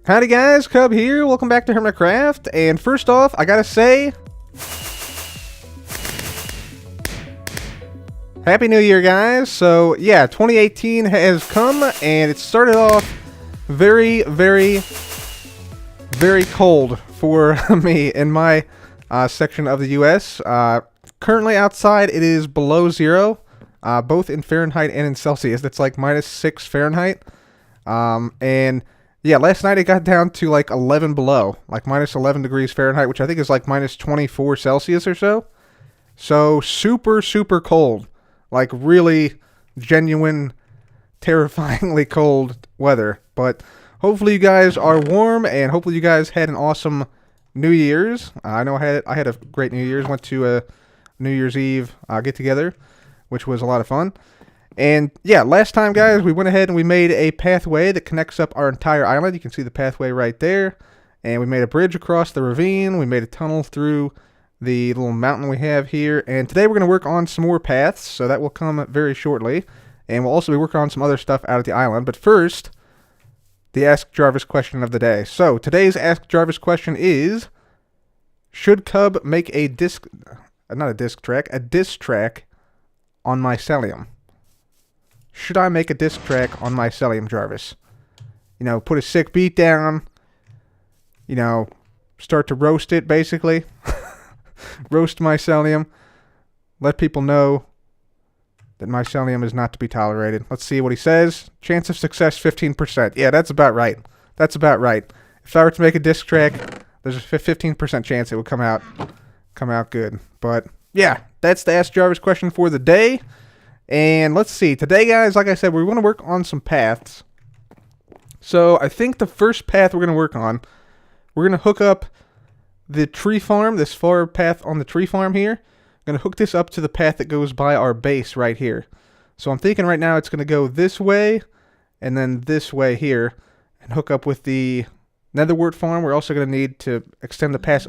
Howdy guys, Cub here, welcome back to Hermitcraft, and first off, I gotta say, Happy New Year guys. So yeah, 2018 has come, and it started off very cold for me in my section of the US. Currently outside it is below zero, both in Fahrenheit and in Celsius. That's like -6 Fahrenheit, and yeah, last night it got down to like 11 below, like -11 degrees Fahrenheit, which I think is like -24 Celsius or so. So super cold, like really genuine, terrifyingly cold weather. But hopefully you guys are warm, and hopefully you guys had an awesome New Year's. I know I had a great New Year's. Went to a New Year's Eve get together, which was a lot of fun. And yeah, last time, guys, we went ahead and we made a pathway that connects up our entire island. You can see the pathway right there. And we made a bridge across the ravine. We made a tunnel through the little mountain we have here. And today we're going to work on some more paths, so that will come very shortly. And we'll also be working on some other stuff out at the island. But first, the Ask Jarvis question of the day. So today's Ask Jarvis question is, should Cub make a diss track on mycelium? Should I make a diss track on mycelium, Jarvis? You know, put a sick beat down. You know, start to roast it, basically. Roast mycelium. Let people know that mycelium is not to be tolerated. Let's see what he says. Chance of success, 15%. Yeah, that's about right. That's about right. If I were to make a diss track, there's a 15% chance it would come out good. But yeah, that's the Ask Jarvis question for the day. And let's see. Today, guys, like I said, we want to work on some paths. So I think the first path we're going to work on, we're going to hook up the tree farm, this far path on the tree farm here. I'm going to hook this up to the path that goes by our base right here. So I'm thinking right now it's going to go this way and then this way here and hook up with the netherwort farm. We're also going to need to extend the path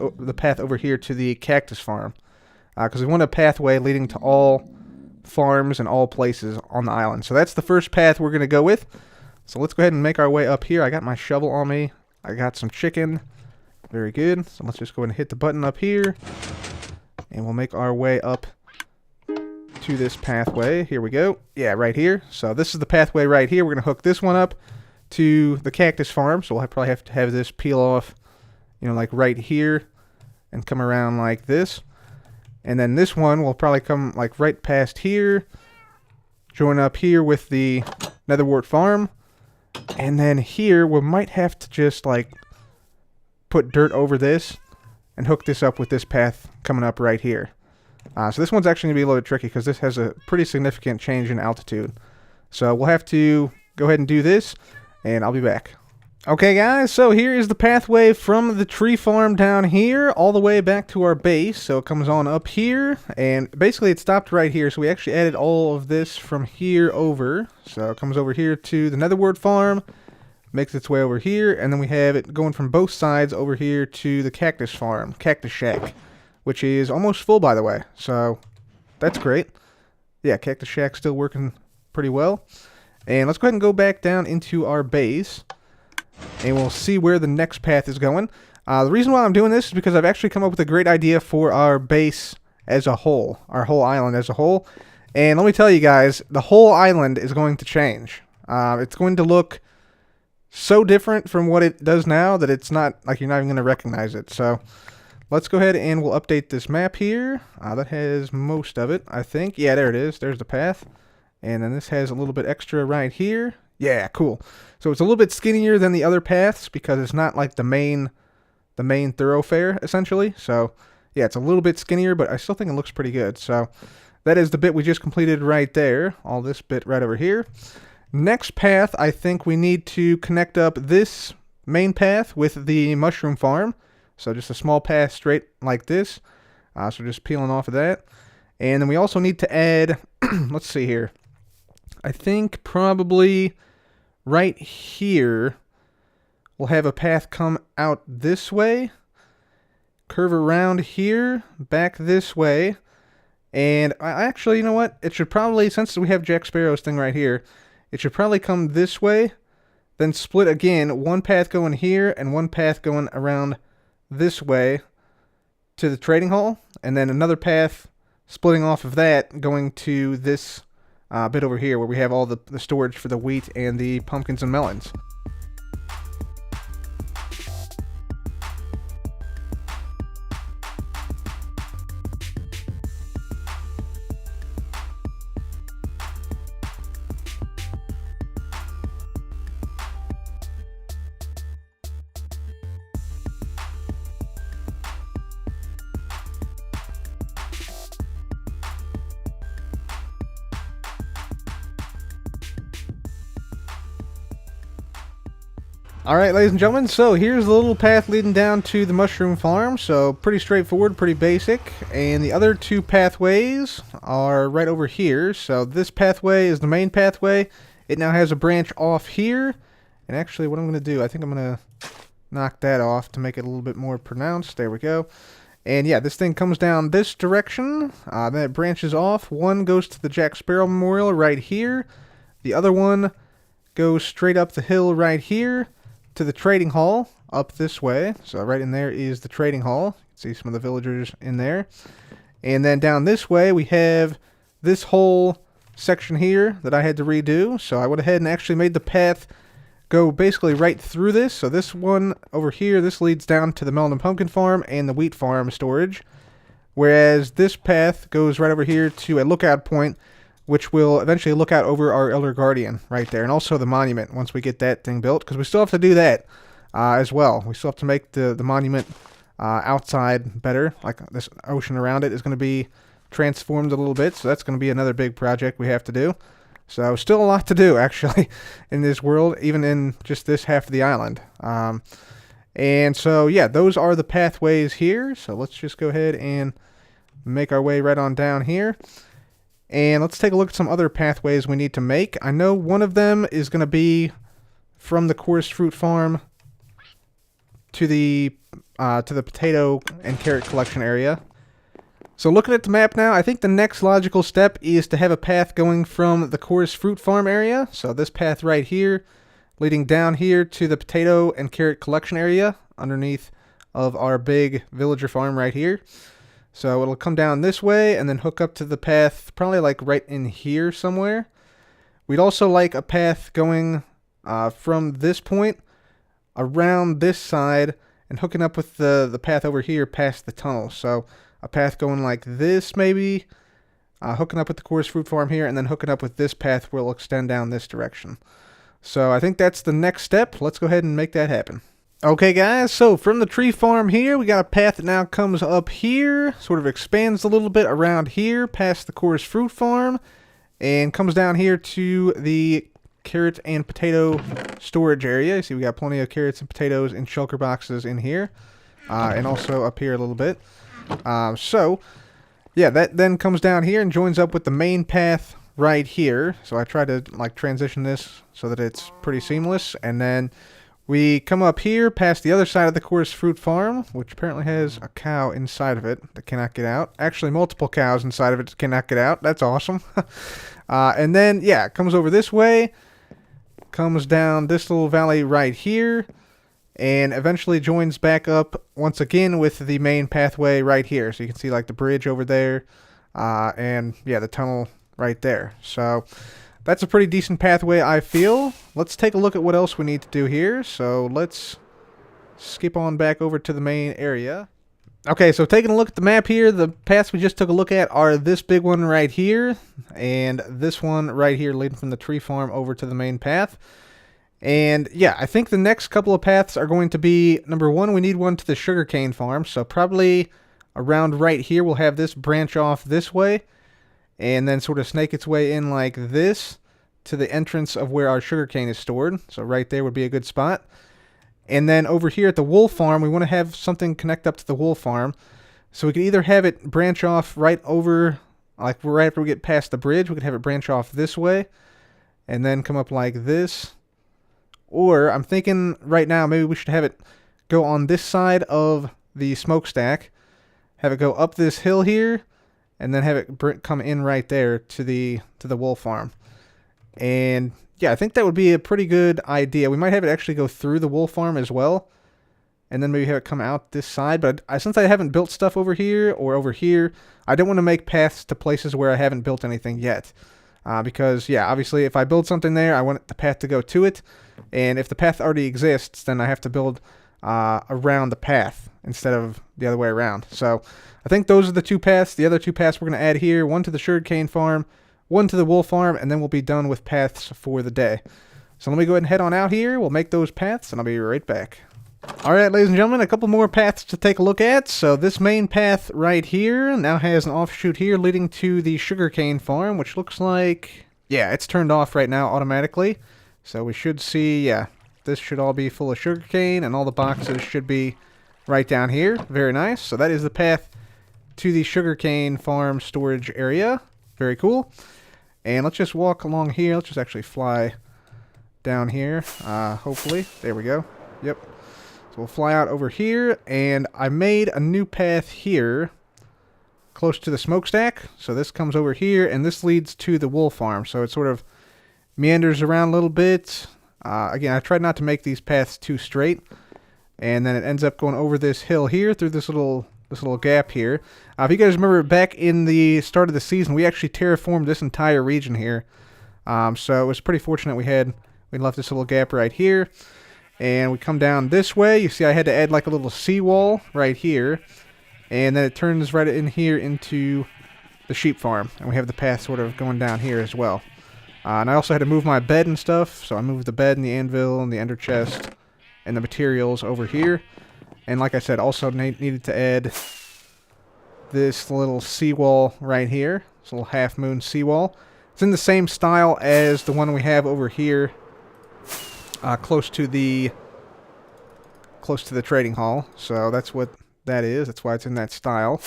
over here to the cactus farm, because we want a pathway leading to all farms and all places on the island. So that's the first path we're going to go with. So let's go ahead and make our way up here. I got my shovel on me. I got some chicken. Very good. So let's just go ahead and hit the button up here, and we'll make our way up to this pathway. Here we go. Yeah, right here. So this is the pathway right here. We're going to hook this one up to the cactus farm. So we'll probably have to have this peel off, you know, like right here and come around like this. And then this one will probably come like right past here, join up here with the netherwort farm, and then here we might have to just like put dirt over this and hook this up with this path coming up right here. So this one's actually going to be a little bit tricky because this has a pretty significant change in altitude. So we'll have to go ahead and do this, and I'll be back. Okay guys, so here is the pathway from the tree farm down here all the way back to our base. So it comes on up here, and basically it stopped right here. So we actually added all of this from here over. So it comes over here to the netherwort farm, makes its way over here, and then we have it going from both sides over here to the cactus farm, cactus shack, which is almost full, by the way. So that's great. Yeah, cactus shack's still working pretty well. And let's go ahead and go back down into our base, and we'll see where the next path is going. The reason why I'm doing this is because I've actually come up with a great idea for our base as a whole, our whole island as a whole. And let me tell you guys, the whole island is going to change. It's going to look so different from what it does now that it's not, like, you're not even going to recognize it. So let's go ahead and we'll update this map here. That has most of it, I think. Yeah, there it is. There's the path. And then this has a little bit extra right here. Yeah, cool. So it's a little bit skinnier than the other paths because it's not like the main thoroughfare, essentially. So yeah, it's a little bit skinnier, but I still think it looks pretty good. So that is the bit we just completed right there. All this bit right over here. Next path, I think we need to connect up this main path with the mushroom farm. So just a small path straight like this. So just peeling off of that. And then we also need to add, let's see here. I think probably right here we'll have a path come out this way, curve around here, back this way, and I actually, you know what? It should probably, since we have Jack Sparrow's thing right here, it should probably come this way, then split again, one path going here and one path going around this way to the trading hall, and then another path splitting off of that going to this bit over here where we have all the storage for the wheat and the pumpkins and melons. Alright, ladies and gentlemen, so here's the little path leading down to the mushroom farm. So pretty straightforward, pretty basic. And the other two pathways are right over here. So this pathway is the main pathway. It now has a branch off here. And actually what I'm going to do, I think I'm going to knock that off to make it a little bit more pronounced. There we go. And yeah, this thing comes down this direction. Then it branches off. One goes to the Jack Sparrow Memorial right here. The other one goes straight up the hill right here to the trading hall up this way. So right in there is the trading hall. You can see some of the villagers in there. And then down this way we have this whole section here that I had to redo. So I went ahead and actually made the path go basically right through this. So this one over here, this leads down to the melon and pumpkin farm and the wheat farm storage. Whereas this path goes right over here to a lookout point, which will eventually look out over our Elder Guardian right there, and also the monument once we get that thing built, because we still have to do that as well. We still have to make the monument outside better, like this ocean around it is going to be transformed a little bit, so that's going to be another big project we have to do. So still a lot to do, actually, in this world, even in just this half of the island. And so, yeah, those are the pathways here, so let's just go ahead and make our way right on down here. And let's take a look at some other pathways we need to make. I know one of them is going to be from the Chorus Fruit Farm to the potato and carrot collection area. So looking at the map now, I think the next logical step is to have a path going from the Chorus Fruit Farm area. So this path right here, leading down here to the potato and carrot collection area underneath of our big villager farm right here. So it'll come down this way and then hook up to the path probably like right in here somewhere. We'd also like a path going from this point around this side and hooking up with the path over here past the tunnel. So a path going like this maybe, hooking up with the Chorus Fruit Farm here, and then hooking up with this path where it'll extend down this direction. So I think that's the next step. Let's go ahead and make that happen. Okay guys, so from the tree farm here, we got a path that now comes up here, sort of expands a little bit around here, past the Chorus Fruit Farm, and comes down here to the carrot and potato storage area. You see we got plenty of carrots and potatoes in shulker boxes in here, and also up here a little bit. So, yeah, that then comes down here and joins up with the main path right here. So I tried to like transition this so that it's pretty seamless, and then we come up here past the other side of the Chorus Fruit Farm, which apparently has a cow inside of it that cannot get out. Actually, multiple cows inside of it that cannot get out. That's awesome. And then, yeah, it comes over this way, comes down this little valley right here, and eventually joins back up once again with the main pathway right here. So you can see like the bridge over there, and yeah, the tunnel right there. So that's a pretty decent pathway, I feel. Let's take a look at what else we need to do here. So let's skip on back over to the main area. Okay, so taking a look at the map here, the paths we just took a look at are this big one right here, and this one right here leading from the tree farm over to the main path. And yeah, I think the next couple of paths are going to be, number one, we need one to the sugarcane farm. So probably around right here, we'll have this branch off this way, and then sort of snake its way in like this to the entrance of where our sugarcane is stored. So right there would be a good spot. And then over here at the wool farm, we want to have something connect up to the wool farm. So we could either have it branch off right over, like right after we get past the bridge, we could have it branch off this way and then come up like this. Or I'm thinking right now maybe we should have it go on this side of the smokestack, have it go up this hill here, and then have it come in right there to the wool farm. And yeah, I think that would be a pretty good idea. We might have it actually go through the wool farm as well, and then maybe have it come out this side. But since I haven't built stuff over here or over here, I don't want to make paths to places where I haven't built anything yet. Because, yeah, obviously if I build something there, I want the path to go to it. And if the path already exists, then I have to build around the path instead of the other way around. So I think those are the two paths. The other two paths we're going to add here, one to the sugarcane farm, one to the wool farm, and then we'll be done with paths for the day. So let me go ahead and head on out here. We'll make those paths, and I'll be right back. Alright, ladies and gentlemen, a couple more paths to take a look at. So this main path right here now has an offshoot here leading to the sugarcane farm, which looks like, yeah, it's turned off right now automatically. So we should see, yeah, this should all be full of sugarcane, and all the boxes should be right down here. Very nice. So that is the path to the sugarcane farm storage area. Very cool. And let's just walk along here. Let's just actually fly down here, hopefully. There we go. Yep. So we'll fly out over here, and I made a new path here close to the smokestack. So this comes over here, and this leads to the wool farm. So it sort of meanders around a little bit. Again, I tried not to make these paths too straight, and then it ends up going over this hill here through this little gap here. If you guys remember back in the start of the season, we actually terraformed this entire region here. So it was pretty fortunate we left this little gap right here. And we come down this way. You see I had to add like a little seawall right here. And then it turns right in here into the sheep farm. And we have the path sort of going down here as well. And I also had to move my bed and stuff. So I moved the bed and the anvil and the ender chest and the materials over here. And like I said, also needed to add this little seawall right here. This little half moon seawall. It's in the same style as the one we have over here. Close to the trading hall. So that's what that is. That's why it's in that style.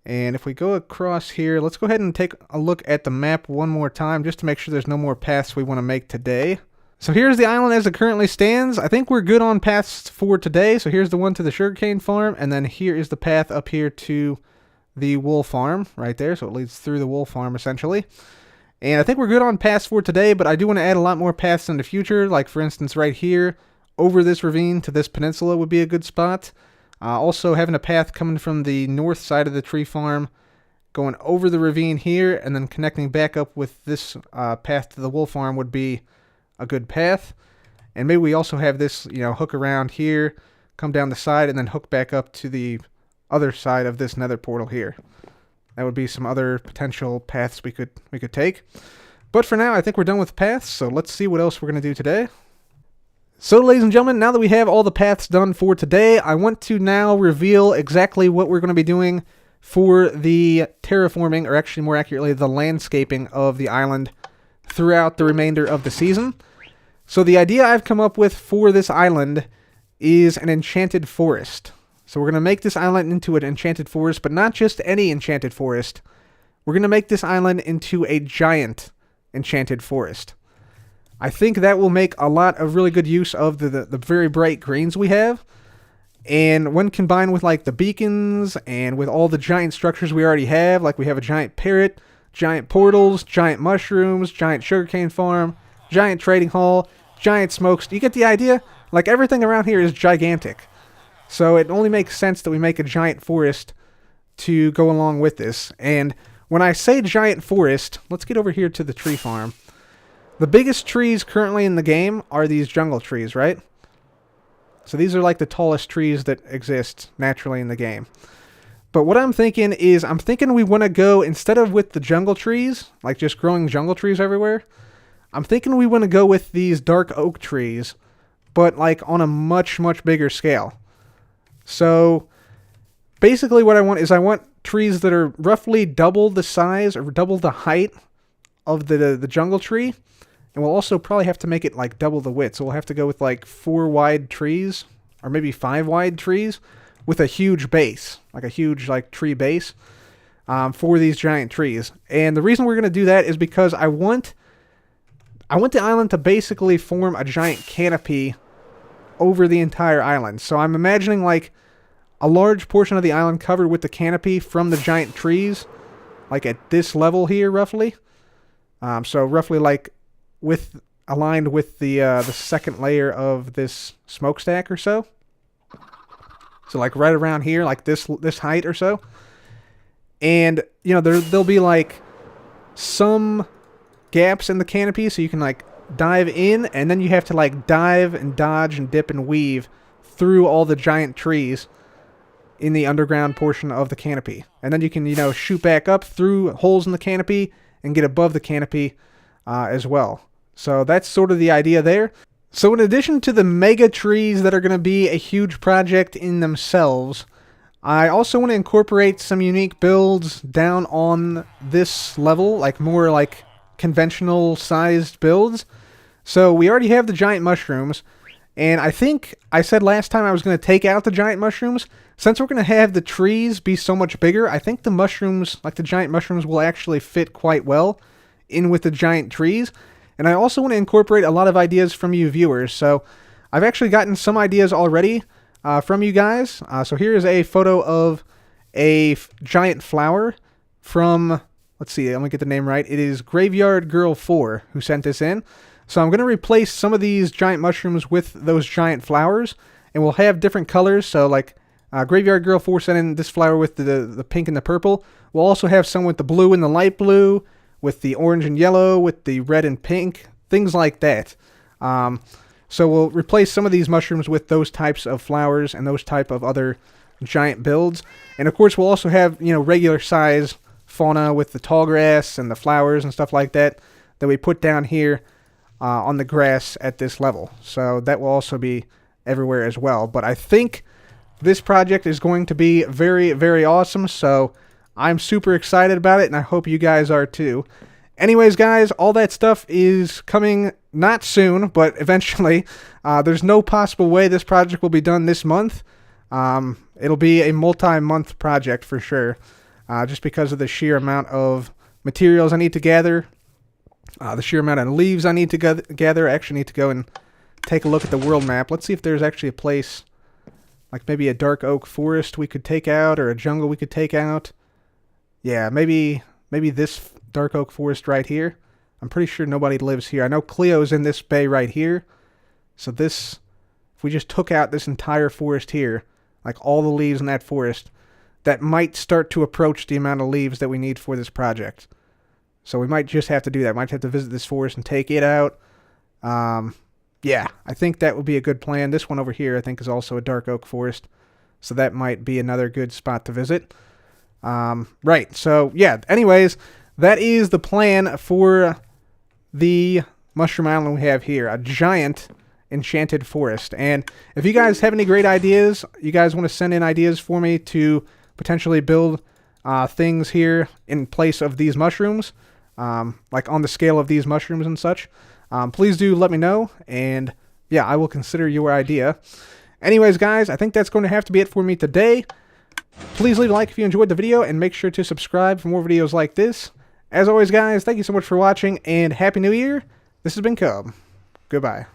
And if we go across here, let's go ahead and take a look at the map one more time just to make sure there's no more paths we want to make today. So here's the island as it currently stands. I think we're good on paths for today. So here's the one to the sugarcane farm, and then here is the path up here to the wool farm right there. So it leads through the wool farm essentially. And I think we're good on paths for today, but I do want to add a lot more paths in the future. Like, for instance, right here, over this ravine to this peninsula would be a good spot. Also, having a path coming from the north side of the tree farm, going over the ravine here, and then connecting back up with this path to the wool farm would be a good path. And maybe we also have this, hook around here, come down the side, and then hook back up to the other side of this nether portal here. That would be some other potential paths we could take. But for now, I think we're done with paths, so let's see what else we're going to do today. So, ladies and gentlemen, now that we have all the paths done for today, I want to now reveal exactly what we're going to be doing for the terraforming, or actually more accurately, the landscaping of the island throughout the remainder of the season. So the idea I've come up with for this island is an enchanted forest. So we're going to make this island into an enchanted forest, but not just any enchanted forest. We're going to make this island into a giant enchanted forest. I think that will make a lot of really good use of the very bright greens we have. And when combined with like the beacons and with all the giant structures we already have, like we have a giant parrot, giant portals, giant mushrooms, giant sugarcane farm, giant trading hall, giant smokes. Do you get the idea? Like everything around here is gigantic. So it only makes sense that we make a giant forest to go along with this. And when I say giant forest, let's get over here to the tree farm. The biggest trees currently in the game are these jungle trees, right? So these are like the tallest trees that exist naturally in the game. But what I'm thinking is, we want to go, instead of with the jungle trees, like just growing jungle trees everywhere, I'm thinking we want to go with these dark oak trees, but like on a much, much bigger scale. So basically what I want trees that are roughly double the size or double the height of the jungle tree. And we'll also probably have to make it like double the width. So we'll have to go with like 4 wide trees or maybe 5 wide trees with a huge base, like a huge like tree base for these giant trees. And the reason we're going to do that is because I want the island to basically form a giant canopy over the entire island. So I'm imagining like a large portion of the island covered with the canopy from the giant trees, like at this level here roughly. So roughly like aligned with the second layer of this smokestack or so. So like right around here, like this height or so. And you know there'll be like some gaps in the canopy, so you can like dive in, and then you have to like dive and dodge and dip and weave through all the giant trees in the underground portion of the canopy. And then you can, you know, shoot back up through holes in the canopy and get above the canopy as well. So that's sort of the idea there. So in addition to the mega trees that are going to be a huge project in themselves, I also want to incorporate some unique builds down on this level, like more like conventional sized builds. So we already have the giant mushrooms, and I think I said last time I was going to take out the giant mushrooms. Since we're going to have the trees be so much bigger, I think the mushrooms, like the giant mushrooms, will actually fit quite well in with the giant trees. And I also want to incorporate a lot of ideas from you viewers. So I've actually gotten some ideas already from you guys. So here is a photo of a giant flower from, let's see, let me get the name right. It is Graveyard Girl 4 who sent this in. So I'm going to replace some of these giant mushrooms with those giant flowers, and we'll have different colors. So like Graveyard Girl 4 sent in this flower with the pink and the purple. We'll also have some with the blue and the light blue, with the orange and yellow, with the red and pink, things like that. So we'll replace some of these mushrooms with those types of flowers and those type of other giant builds. And of course we'll also have, you know, regular size fauna with the tall grass and the flowers and stuff like that that we put down here on the grass at this level. So that will also be everywhere as well. But I think this project is going to be very, very awesome. So I'm super excited about it, and I hope you guys are too. Anyways, guys, all that stuff is coming not soon, but eventually. There's no possible way this project will be done this month. It'll be a multi-month project for sure, just because of the sheer amount of materials I need to gather, the sheer amount of leaves I need to gather. I actually need to go and take a look at the world map. Let's see if there's actually a place, like maybe a dark oak forest we could take out, or a jungle we could take out. Yeah, maybe this dark oak forest right here. I'm pretty sure nobody lives here. I know Cleo's in this bay right here. So this, if we just took out this entire forest here, like all the leaves in that forest, that might start to approach the amount of leaves that we need for this project. So we might just have to do that. Might have to visit this forest and take it out. Yeah, I think that would be a good plan. This one over here I think is also a dark oak forest. So that might be another good spot to visit. Right, so yeah, anyways, that is the plan for the Mushroom Island we have here, a giant enchanted forest. And if you guys have any great ideas, you guys want to send in ideas for me to potentially build things here in place of these mushrooms, like on the scale of these mushrooms and such, please do let me know, and yeah, I will consider your idea. Anyways, guys, I think that's going to have to be it for me today. Please leave a like if you enjoyed the video, and make sure to subscribe for more videos like this. As always, guys, thank you so much for watching, and Happy New Year. This has been Cub. Goodbye.